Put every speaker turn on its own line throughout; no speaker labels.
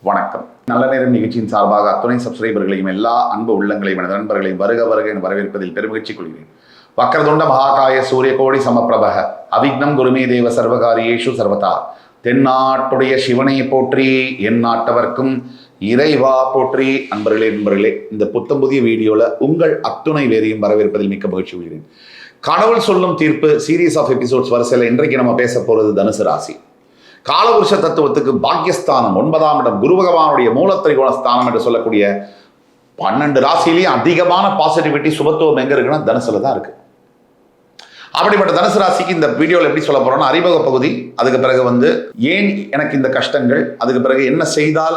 வணக்கம். நல்ல நேரம் நிகழ்ச்சியின் சார்பாக அத்துணை சப்ஸ்கிரைபர்களையும் எல்லா அன்பு உள்ளங்களையும் எனது நண்பர்களையும் வருக வருக என வரவேற்பதில் பெருமகிழ்ச்சி கொள்கிறேன். வக்கரதுண்ட மகாகாய சூரிய கோடி சமப்பிரபக அவிக்னம் குருமே தேவ சர்வகாரியேஷு சர்வதா. தென்னாட்டுடைய சிவனை போற்றி என் நாட்டவர்க்கும் இறைவா போற்றி. நண்பர்களே, இந்த புத்தம் புதிய வீடியோல உங்கள் அத்துணை வேரையும் வரவேற்பதில் மிக்க மகிழ்ச்சி கொள்கிறேன். கடவுள் சொல்லும் தீர்ப்பு சீரீஸ் ஆஃப் எபிசோட்ஸ் வரிசையில் இன்றைக்கு நம்ம பேச போறது தனுசு ராசி. காலபுருஷ தத்துவத்துக்கு பாக்கியஸ்தானம் 9ஆம் இடம், குரு பகவானுடைய மூலத்திரிகோண ஸ்தானம் என்று சொல்லக்கூடிய 12 ராசியிலேயே அதிகமான பாசிட்டிவிட்டி சுபத்துவம் எங்க இருக்குன்னா தனுசுல தான் இருக்கு. அப்படிப்பட்ட தனுசு ராசிக்கு இந்த வீடியோவில் எப்படி சொல்ல போறோம்னா, அறிமுக பகுதி, அதுக்கு பிறகு ஏன் எனக்கு இந்த கஷ்டங்கள், அதுக்கு பிறகு என்ன செய்தால்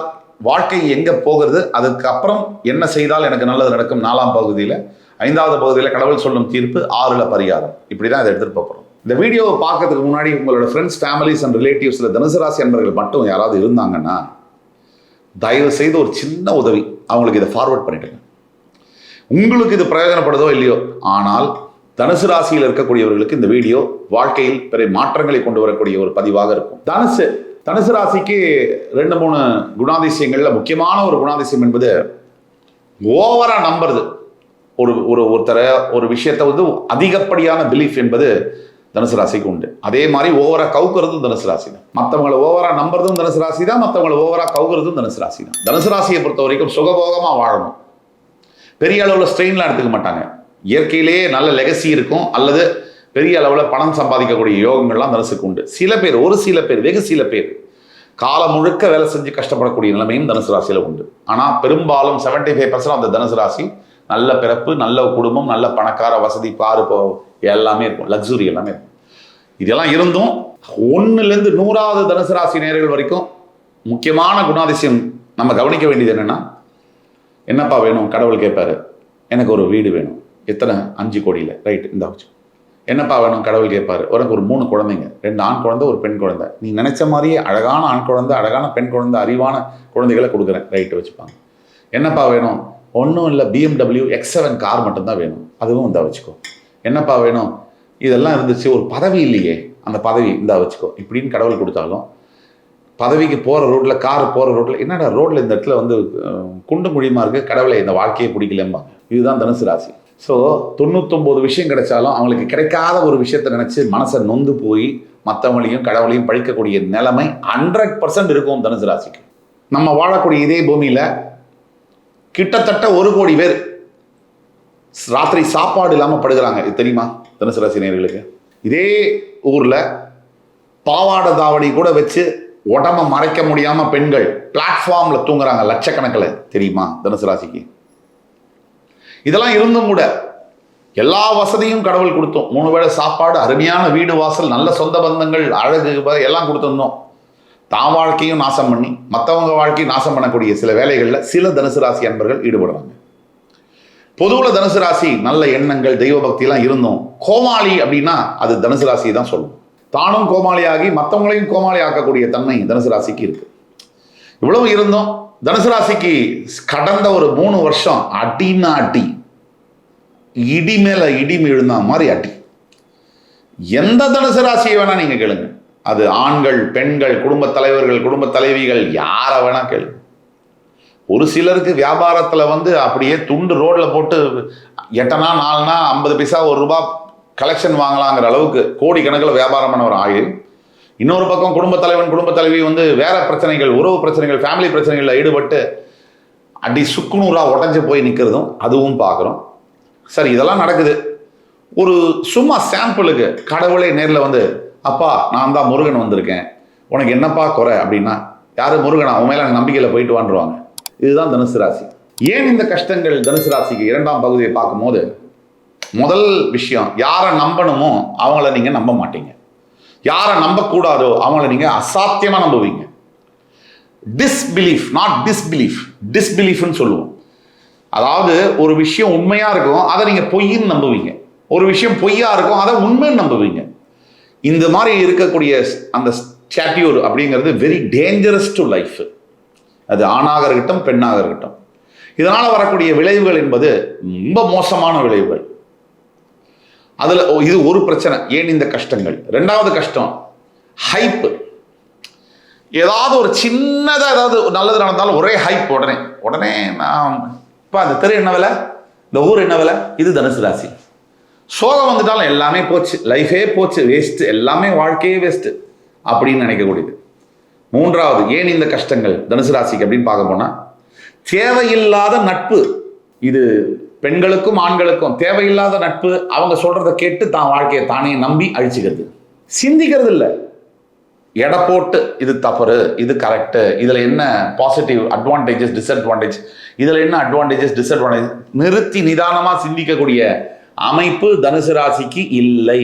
வாழ்க்கை எங்க போகிறது, அதுக்கு அப்புறம் என்ன செய்தால் எனக்கு நல்லது நடக்கும் 4ஆம் பகுதியில், 5வது பகுதியில் கடவுள் சொல்லும் தீர்ப்பு, 6ல் பரிகாரம். இப்படிதான் இதை எடுத்துட்டு போறோம். இந்த வீடியோவை பார்க்கறதுக்கு முன்னாடி உங்களோட ஃப்ரெண்ட்ஸ், ஃபேமிலிஸ் அண்ட் ரிலேட்டிவ்ஸ்ல தனுசு ராசி அன்பர்கள் மட்டும் யாராவது இருந்தாங்கன்னா தயவு செய்து ஒரு சின்ன உதவி, அவங்களுக்கு இதை ஃபார்வர்ட் பண்ணிடுங்க. உங்களுக்கு இது பிரயோஜனப்படுதோ இல்லையோ, ஆனால் தனுசு ராசியில் இருக்கக்கூடியவர்களுக்கு இந்த வீடியோ வாழ்க்கையில் பெரிய மாற்றங்களை கொண்டு வரக்கூடிய ஒரு பதிவாக இருக்கும். தனுசு ராசிக்கு 2-3 குணாதிசயங்கள்ல முக்கியமான ஒரு குணாதிசயம் என்பது ஓவரா நம்புறது. ஒருத்தரை ஒரு விஷயத்தை அதிகப்படியான பிலீஃப் என்பது தனுசு ராசிக்கு உண்டு. அதே மாதிரி ஓவரா கவுக்குறதும் தனுசு ராசி தான். மற்றவங்களை ஓவரா நம்புறதும் தனுசு ராசி தான், மற்றவங்களை ஓவரா கவுக்குறதும் தனுசு ராசி தான். தனுசு ராசியை பொறுத்த வரைக்கும் சுகபோகமா வாழணும், பெரிய அளவில் ஸ்ட்ரெயின்லாம் எடுத்துக்க மாட்டாங்க. இயற்கையிலேயே நல்ல லெகசி இருக்கும், அல்லது பெரிய அளவில் பணம் சம்பாதிக்கக்கூடிய யோகங்கள்லாம் தனுசுக்கு உண்டு. ஒரு சில பேர் வெகு சில பேர் காலம் முழுக்க வேலை செஞ்சு கஷ்டப்படக்கூடிய நிலைமையும் தனுசு ராசியில் உண்டு. ஆனால் பெரும்பாலும் 75% அந்த தனுசு ராசி நல்ல பிறப்பு, நல்ல குடும்பம், நல்ல பணக்கார வசதி, பாரு எல்லாமே இருக்கும், லக்ஸுரி எல்லாமே இருக்கும். இதெல்லாம் இருந்தும் 1லேருந்து 100வது தனுசு ராசி நேயர்கள் வரைக்கும் முக்கியமான குணாதிசயம் நம்ம கவனிக்க வேண்டியது என்னன்னா, என்னப்பா வேணும் கடவுள் கேட்பாரு, எனக்கு ஒரு வீடு வேணும். எத்தனை? 5 கோடியில், ரைட், இந்த வச்சு. என்னப்பா வேணும் கடவுள் கேட்பாரு, உனக்கு ஒரு 3 குழந்தைங்க, 2 ஆண் குழந்தை, ஒரு பெண் குழந்தை. நீ நினைச்ச மாதிரியே அழகான ஆண் குழந்தை, அழகான பெண் குழந்தை, அறிவான குழந்தைகளை கொடுக்குறேன், ரைட்டு வச்சுப்பாங்க. என்னப்பா வேணும்? ஒன்றும் இல்லை, BMW X7 கார் மட்டும்தான் வேணும், அதுவும் இந்தா வச்சுக்கோ. என்னப்பா வேணும்? இதெல்லாம் இருந்துச்சு. ஒரு பதவி இல்லையே, அந்த பதவி இந்தா வச்சுக்கோ. இப்படின்னு கடவுள் கொடுத்தாலும் பதவிக்கு போகிற ரோட்டில், கார் போகிற ரோட்டில், என்னடா ரோட்டில் இந்த இடத்துல குண்டு குழியுமா இருக்குது, கடவுளை இந்த வாழ்க்கையை பிடிக்கலம்பாங்க. இதுதான் தனுசு ராசி. ஸோ 99 விஷயம் கிடைச்சாலும் அவங்களுக்கு கிடைக்காத ஒரு விஷயத்தை நினச்சி மனசை நொந்து போய் மற்றவங்களையும் கடவுளையும் பழிக்கக்கூடிய நிலைமை 100% இருக்கும் தனுசு ராசிக்கு. நம்ம வாழக்கூடிய இதே பூமியில் கிட்டத்தட்ட 1 கோடி பேர் ராத்திரி சாப்பாடு இல்லாமல் படுகிறாங்க. இது தெரியுமா தனுசு ராசி நேயர்களுக்கு? இதே ஊரில் பாவாடை தாவணி கூட வச்சு உடம்ப மறைக்க முடியாமல் பெண்கள் பிளாட்ஃபார்மில் தூங்குறாங்க லட்சக்கணக்கில். தெரியுமா தனுசு ராசிக்கு? இதெல்லாம் இருந்தும் கூட எல்லா வசதியும் கடவுள் கொடுத்தோம். 3 வேளை சாப்பாடு, அருமையான வீடு வாசல், நல்ல சொந்த பந்தங்கள், அழகு எல்லாம் கொடுத்துருந்தோம். தான் வாழ்க்கையும் நாசம் பண்ணி மற்றவங்க வாழ்க்கையும் நாசம் பண்ணக்கூடிய சில வேலைகளில் சில தனுசு ராசி அன்பர்கள் ஈடுபடுறாங்க. பொதுவில் தனுசு ராசி நல்ல எண்ணங்கள், தெய்வ பக்தியெல்லாம் இருந்தோம். கோமாளி அப்படின்னா அது தனுசு ராசியை தான் சொல்லணும். தானும் கோமாளியாகி மற்றவங்களையும் கோமாளி ஆக்கக்கூடிய தன்மை தனுசு ராசிக்கு இருக்கு. இவ்வளவு இருந்தோம் தனுசு ராசிக்கு கடந்த ஒரு 3 வருஷம் அடின்னா அடி, இடி மேல இடி விழுந்தா மாதிரி அடி. எந்த தனுசு ராசியை வேணா நீங்க கேளுங்க, அது ஆண்கள், பெண்கள், குடும்ப தலைவர்கள், குடும்ப தலைவிகள், யாரை வேணா கேளுங்க. ஒரு சிலருக்கு வியாபாரத்தில் அப்படியே துண்டு ரோடில் போட்டு 8 நாள் 4 நாள் 50 பைசா ₹1 கலெக்ஷன் வாங்கலாங்கிற அளவுக்கு கோடிக்கணக்கில் வியாபாரம் பண்ண ஒரு ஆயுள். இன்னொரு பக்கம் குடும்ப தலைவன், குடும்ப தலைவி வேற பிரச்சனைகள், உறவு பிரச்சனைகள், ஃபேமிலி பிரச்சனைகளில் ஈடுபட்டு அடி சுக்குநூறாக உடஞ்சி போய் நிற்கிறதும் அதுவும் பார்க்குறோம். சரி, இதெல்லாம் நடக்குது. ஒரு சும்மா சாம்பிளுக்கு கடவுளே நேரில் அப்பா நான் தான் முருகன் வந்திருக்கேன், உனக்கு என்னப்பா குறை அப்படின்னா, யாரு முருகனா, உன் மேலே நம்பிக்கையில் போயிட்டு வாண்டுருவாங்க. இதுதான் தனுசு ராசி. ஏன் இந்த கஷ்டங்கள் தனுசு ராசிக்கு? 2ஆம் பகுதியை பார்க்கும்போது முதல் விஷயம், யாரை நம்பணுமோ அவங்கள நீங்கள் நம்ப மாட்டீங்க, யாரை நம்பக்கூடாதோ அவங்கள நீங்கள் அசாத்தியமாக நம்புவீங்க. டிஸ்பிலீஃப், நாட் டிஸ்பிலீஃப், டிஸ்பிலீஃப்னு சொல்லுவோம். அதாவது ஒரு விஷயம் உண்மையாக இருக்கும், அதை நீங்கள் பொய்ன்னு நம்புவீங்க. ஒரு விஷயம் பொய்யா இருக்கும், அதை உண்மைன்னு நம்புவீங்க. இந்த மாதிரி இருக்கக்கூடிய அந்த ஸ்டாட்யூர் அப்படிங்கிறது வெரி டேஞ்சரஸ் டு லைஃப். அது ஆணாக இருக்கட்டும், பெண்ணாக இருக்கட்டும். இதனால் வரக்கூடிய விளைவுகள் என்பது ரொம்ப மோசமான விளைவுகள். அதில் இது ஒரு பிரச்சனை. ஏன் இந்த கஷ்டங்கள்? 2வது கஷ்டம் ஹைப்பு. ஏதாவது ஒரு சின்னதாக ஏதாவது நல்லது நடந்தாலும் ஒரே ஹைப், உடனே உடனே நான் இப்போ அந்த தெரு என்ன விலை, இந்த ஊர் என்ன விலை, இது தனுசு ராசி. சோகம் வந்துட்டாலும் எல்லாமே போச்சு, லைஃபே போச்சு, வேஸ்ட்டு, எல்லாமே வாழ்க்கையே வேஸ்ட்டு அப்படின்னு நினைக்கக்கூடியது. மூன்றாவது, ஏன் இந்த கஷ்டங்கள் தனுசு ராசிக்கு அப்படின்னு பார்க்க போனால், தேவையில்லாத நட்பு. இது பெண்களுக்கும் ஆண்களுக்கும் தேவையில்லாத நட்பு. அவங்க சொல்றதை கேட்டு தான் வாழ்க்கையை தானே நம்பி அழிச்சுக்கிறது, சிந்திக்கிறது இல்லை. எடை போட்டு இது தவறு, இது கரெக்டு, இதில் என்ன பாசிட்டிவ் அட்வான்டேஜஸ் டிஸ்அட்வான்டேஜ், இதில் என்ன அட்வான்டேஜஸ் டிஸ்அட்வான்டேஜ் நிறுத்தி நிதானமாக சிந்திக்கக்கூடிய அமைப்பு தனுசு ராசிக்கு இல்லை.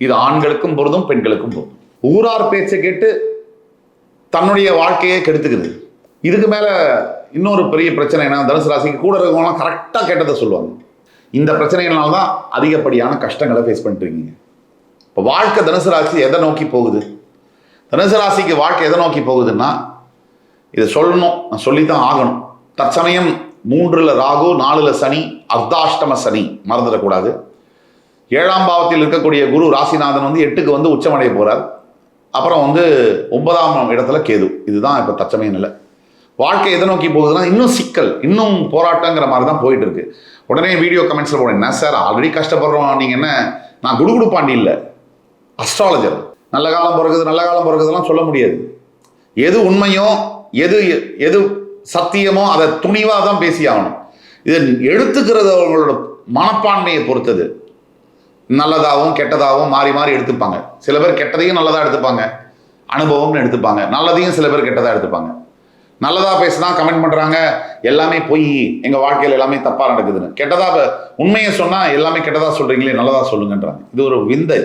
இது ஆண்களுக்கும் பொருந்தும் பெண்களுக்கும் பொருந்தும். ஊரார் பேச்சை கேட்டு தன்னுடைய வாழ்க்கையை கெடுத்துக்குது. இதுக்கு மேல இன்னொரு பெரிய பிரச்சனை என்ன, தனுசு ராசிக்கு கூட இருக்கவங்களாம் கரெக்டாக கேட்டதை சொல்லுவாங்க. இந்த பிரச்சனைகள்னால தான் அதிகப்படியான கஷ்டங்களை ஃபேஸ் பண்ணிட்டு இருக்கீங்க. இப்போ வாழ்க்கை தனுசு ராசி எதை நோக்கி போகுது, தனுசு ராசிக்கு வாழ்க்கை எதை நோக்கி போகுதுன்னா, இதை சொல்லணும், நான் சொல்லித்தான் ஆகணும். தற்சமயம் 3ல் ராகு, 4ல் சனி, அர்த்தாஷ்டம சனி மறந்துடக்கூடாது. 7ஆம் பாவத்தில் இருக்கக்கூடிய குரு ராசிநாதன் 8க்கு உச்சமடைய போறார். அப்புறம் 9ஆம் இடத்துல கேது. இதுதான் இப்போ தற்சமய நிலை. வாழ்க்கை எதை நோக்கி போகுதுன்னா, இன்னும் சிக்கல், இன்னும் போராட்டங்கிற மாதிரி தான் போயிட்டு இருக்கு. உடனே வீடியோ கமெண்ட்ஸ்ல போனேன், என்ன சார் ஆல்ரெடி கஷ்டப்படுறோம், நீங்க என்ன, நான் குடுகுடுப்பாண்டி இல்லை, அஸ்ட்ராலஜர். நல்ல காலம் பிறகுது நல்ல காலம் பிறகுதெல்லாம் சொல்ல முடியாது. எது உண்மையோ எது எது சத்தியமோ அதை துணிவாக தான் பேசி ஆகணும். இதை எடுத்துக்கிறது அவங்களோட மனப்பான்மையை பொறுத்தது. நல்லதாகவும் கெட்டதாகவும் மாறி மாறி எடுத்துப்பாங்க. சில பேர் கெட்டதையும் நல்லதாக எடுத்துப்பாங்க, அனுபவம்னு எடுத்துப்பாங்க. நல்லதையும் சில பேர் கெட்டதாக எடுத்துப்பாங்க. நல்லதாக பேசினா கமெண்ட் பண்ணுறாங்க, எல்லாமே பொய், எங்கள் வாழ்க்கையில் எல்லாமே தப்பாக நடக்குதுன்னு. கெட்டதாக உண்மையை சொன்னால் எல்லாமே கெட்டதாக சொல்கிறீங்களே, நல்லதாக சொல்லுங்கன்றாங்க. இது ஒரு விந்தை.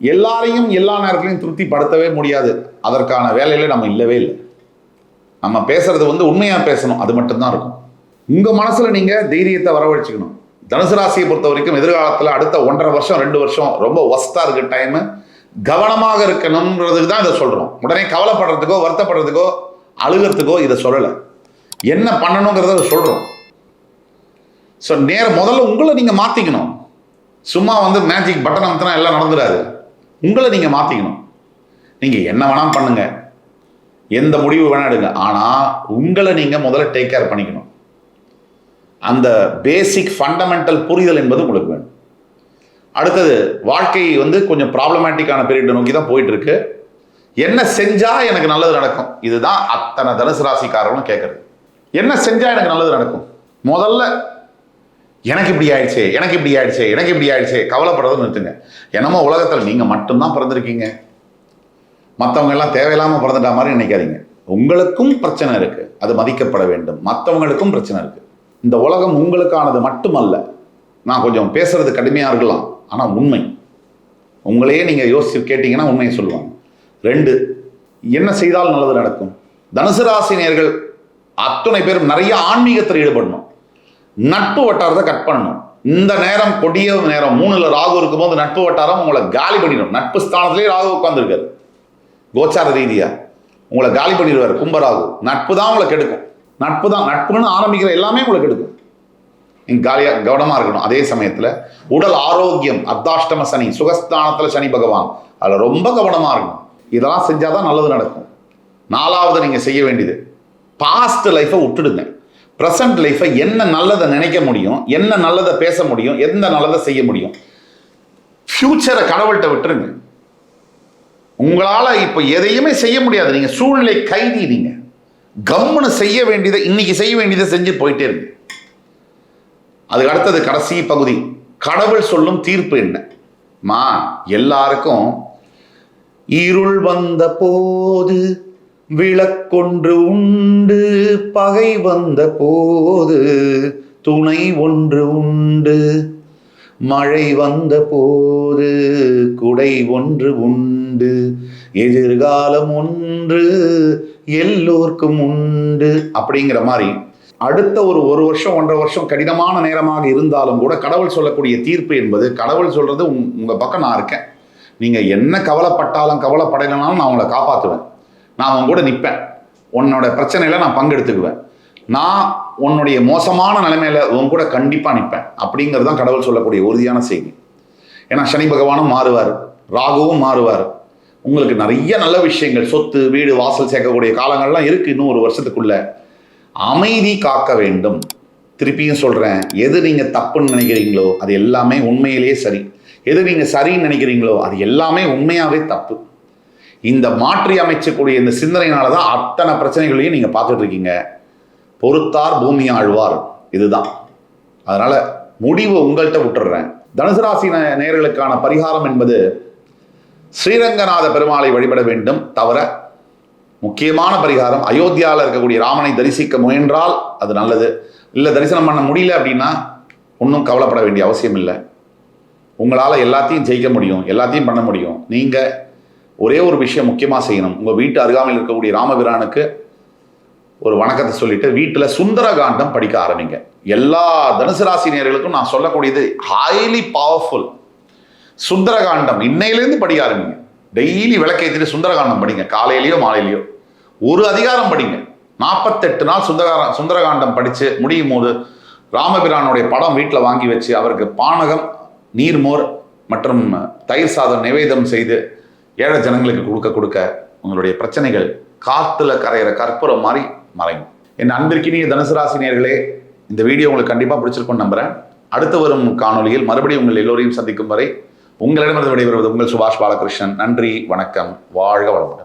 எல்லாரையும் எல்லா நேரத்திலையும் திருப்திப்படுத்தவே முடியாது. அதற்கான வேலையில நம்ம இல்லவே இல்லை. நம்ம பேசுறது உண்மையா பேசணும், அது மட்டும்தான் இருக்கும். உங்க மனசுல நீங்க தைரியத்தை வரவழைச்சுக்கணும். தனுசு ராசியை பொறுத்த வரைக்கும் எதிர்காலத்தில் அடுத்த 1.5 வருஷம் 2 வருஷம் ரொம்ப ஒஸ்டா இருக்க டைம், கவனமாக இருக்கணும்ன்றதுக்கு தான் இதை சொல்றோம். உடனே கவலைப்படுறதுக்கோ வருத்தப்படுறதுக்கோ அழுகிறதுக்கோ இதை சொல்லலை. என்ன பண்ணணுங்கிறத சொல்றோம். ஸோ முதல்ல உங்களை நீங்க மாத்திக்கணும். சும்மா மேஜிக் பட்டன் அமுத்தினா எல்லாம் நடந்துடாது. உங்களை நீங்க மாத்திக்கணும். நீங்க என்ன வேணா பண்ணுங்க, எந்த முடிவு வேணா எடுங்க, ஆனா உங்களை நீங்க முதல்ல டேக் கேர் பண்ணிக்கணும். அந்த பேசிக் ஃபண்டமெண்டல் புரிதல் என்பது உங்களுக்கு வேணும். அடுத்தது, வாழ்க்கை கொஞ்சம் ப்ராப்ளமேட்டிக்கான பீரியட் நோக்கி தான் போயிட்டு இருக்கு. என்ன செஞ்சா எனக்கு நல்லது நடக்கும், இதுதான் அத்தனை தனுசு ராசிக்காரர்களும் கேட்கறது. என்ன செஞ்சா எனக்கு நல்லது நடக்கும்? முதல்ல எனக்கு இப்படி ஆயிடுச்சு, எனக்கு இப்படி ஆயிடுச்சு, எனக்கு இப்படி ஆயிடுச்சு கவலைப்படுறதை நிறுத்துங்க. என்னமோ உலகத்தில் நீங்க மட்டும்தான் பிறந்திருக்கீங்க, மற்றவங்க எல்லாம் தேவையில்லாம பிறந்துட்டா மாதிரி நினைக்காதீங்க. உங்களுக்கும் பிரச்சனை இருக்கு, அது மதிக்கப்பட வேண்டும். மற்றவங்களுக்கும் பிரச்சனை இருக்கு. இந்த உலகம் உங்களுக்கானது மட்டுமல்ல. நான் கொஞ்சம் பேசுறது கடுமையா இருக்கலாம், ஆனா உண்மை. உங்களையே நீங்க யோசிச்சு கேட்டீங்கன்னா உண்மையை சொல்லுவாங்க. 2, என்ன செய்தால் நல்லது நடக்கும்? தனுசு ராசினியர்கள் அத்தனை பேரும் நிறைய ஆன்மீகத்தில் ஈடுபடணும். நட்பு வட்டாரத்தை கட் பண்ணணும். இந்த நேரம் கொடிய நேரம், 3ல் ராகு இருக்கும்போது நட்பு வட்டாரம் உங்களை காலி பண்ணிடும். நட்பு ஸ்தானத்திலேயே ராகு உட்கார்ந்துருக்காரு. கோச்சார ரீதியா உங்களை காலி பண்ணிடுவார் கும்பராகு. நட்பு தான் உங்களை கெடுக்கும். நட்பு தான், நட்புன்னு ஆரம்பிக்கிற எல்லாமே உங்களை கெடுக்கும். நீங்க காலியா கவனமா இருக்கணும். அதே சமயத்துல உடல் ஆரோக்கியம், அர்த்தாஷ்டம சனி, சுகஸ்தானத்துல சனி பகவான், அதுல ரொம்ப கவனமா இருக்கணும். இதெல்லாம் செஞ்சாதான் நல்லது நடக்கும். 4வது நீங்க செய்ய வேண்டியது, பாஸ்ட் லைஃபை விட்டுடுங்க. ப்ரெசன்ட் லைஃபை என்ன நல்லதை நினைக்க முடியும், என்ன நல்லதை பேச முடியும், எந்த நல்லதை செய்ய முடியும், ஃபியூச்சரை கடவுள்கிட்ட விட்டுருங்க. உங்களால இப்ப எதையுமே செய்ய முடியாது. நீங்க சூழ்நிலை கைதி. நீங்க கம்முன்னு செய்ய வேண்டியதை, இன்னைக்கு செய்ய வேண்டியதை செஞ்சு போயிட்டே இருக்கு. அதுக்கு அடுத்தது கடைசி பகுதி, கடவுள் சொல்லும் தீர்ப்பு என்ன? எல்லாருக்கும் இருள் வந்த போது விளக்கொன்று உண்டு, பகை வந்த போது துணை ஒன்று உண்டு, மழை வந்த போது குடை ஒன்று உண்டு, எதிர்காலம் ஒன்று எல்லோருக்கும் உண்டு அப்படிங்கிற மாதிரி அடுத்த ஒரு வருஷம் 1.5 வருஷம் கடினமான நேரமாக இருந்தாலும் கூட கடவுள் சொல்லக்கூடிய தீர்ப்பு என்பது, கடவுள் சொல்றது உங்க பக்கம் நான் இருக்கேன், நீங்க என்ன கவலைப்பட்டாலும் கவலைப்படலைனாலும் நான் உங்களை காப்பாற்றுவேன், நான் உங்க கூட நிற்பேன், உன்னோட பிரச்சனையில நான் பங்கெடுத்துக்குவேன், நான் உன்னுடைய மோசமான நிலைமையில உன் கூட கண்டிப்பா நிற்பேன் அப்படிங்கிறது தான் கடவுள் சொல்லக்கூடிய உறுதியான செய்தி. ஏன்னா சனி பகவானும் மாறுவார், ராகுவும் மாறுவார், உங்களுக்கு நிறைய நல்ல விஷயங்கள், சொத்து வீடு வாசல் சேர்க்கக்கூடிய காலங்கள்லாம் இருக்குது. இன்னும் ஒரு வருஷத்துக்குள்ள அமைதி காக்க வேண்டும். திருப்பியும் சொல்கிறேன், எது நீங்கள் தப்புன்னு நினைக்கிறீங்களோ அது எல்லாமே உண்மையிலேயே சரி. எது நீங்கள் சரின்னு நினைக்கிறீங்களோ அது எல்லாமே உண்மையாகவே தப்பு. இந்த மாற்றி அமைச்சக்கூடிய இந்த சிந்தனையினால தான் அத்தனை பிரச்சனைகளையும் நீங்கள் பார்த்துட்டு இருக்கீங்க. பொறுத்தார் பூமி ஆழ்வார், இதுதான். அதனால் முடிவு உங்கள்கிட்ட விட்டுடுறேன். தனுசு ராசி நேயர்களுக்கான பரிகாரம் என்பது ஸ்ரீரங்கநாத பெருமாளை வழிபட வேண்டும். தவிர முக்கியமான பரிகாரம், அயோத்தியாவில் இருக்கக்கூடிய ராமனை தரிசிக்க முயன்றால் அது நல்லது. இல்லை தரிசனம் பண்ண முடியல அப்படின்னா ஒன்றும் கவலைப்பட வேண்டிய அவசியம் இல்லை. உங்களால் எல்லாத்தையும் ஜெயிக்க முடியும், எல்லாத்தையும் பண்ண முடியும். நீங்கள் ஒரே ஒரு விஷயம் முக்கியமாக செய்யணும். உங்கள் வீட்டு அருகாமையில் இருக்கக்கூடிய ராமபிரானுக்கு ஒரு வணக்கத்தை சொல்லிட்டு வீட்டில் சுந்தரகாண்டம் படிக்க ஆரம்பிங்க. எல்லா தனுசு ராசி நேயர்களுக்கும் நான் சொல்லக்கூடியது ஹைலி பவர்ஃபுல். சுந்தரகாண்டம் இன்னையிலேருந்து படிக்க ஆரம்பிங்க. டெய்லி விளக்கேற்றிட்டு சுந்தரகாண்டம் படிங்க. காலையிலையோ மாலையிலையோ ஒரு அதிகாரம் படிங்க. 48 நாள் சுந்தரகாண்டம் படித்து முடியும் போது ராமபிரானுடைய படம் வீட்டில் வாங்கி வச்சு அவருக்கு பானகம், நீர்மோர் மற்றும் தயிர் சாதம் நிவேதம் செய்து ஏழை ஜனங்களுக்கு கொடுக்க உங்களுடைய பிரச்சனைகள் காற்றுல கரையிற கற்பூரம் மாதிரி மறையும். என் அன்பிற்கினிய தனுசு ராசி நேயர்களே, இந்த வீடியோ உங்களுக்கு கண்டிப்பாக பிடிச்சிருக்கும்னு நம்புகிறேன். அடுத்து வரும் காணொலியில் மறுபடியும் உங்கள் எல்லோரையும் சந்திக்கும் வரை உங்களிடமிருந்து விடைபெறுவது உங்கள் சுபாஷ் பாலகிருஷ்ணன். நன்றி, வணக்கம், வாழ்க வளமுடன்.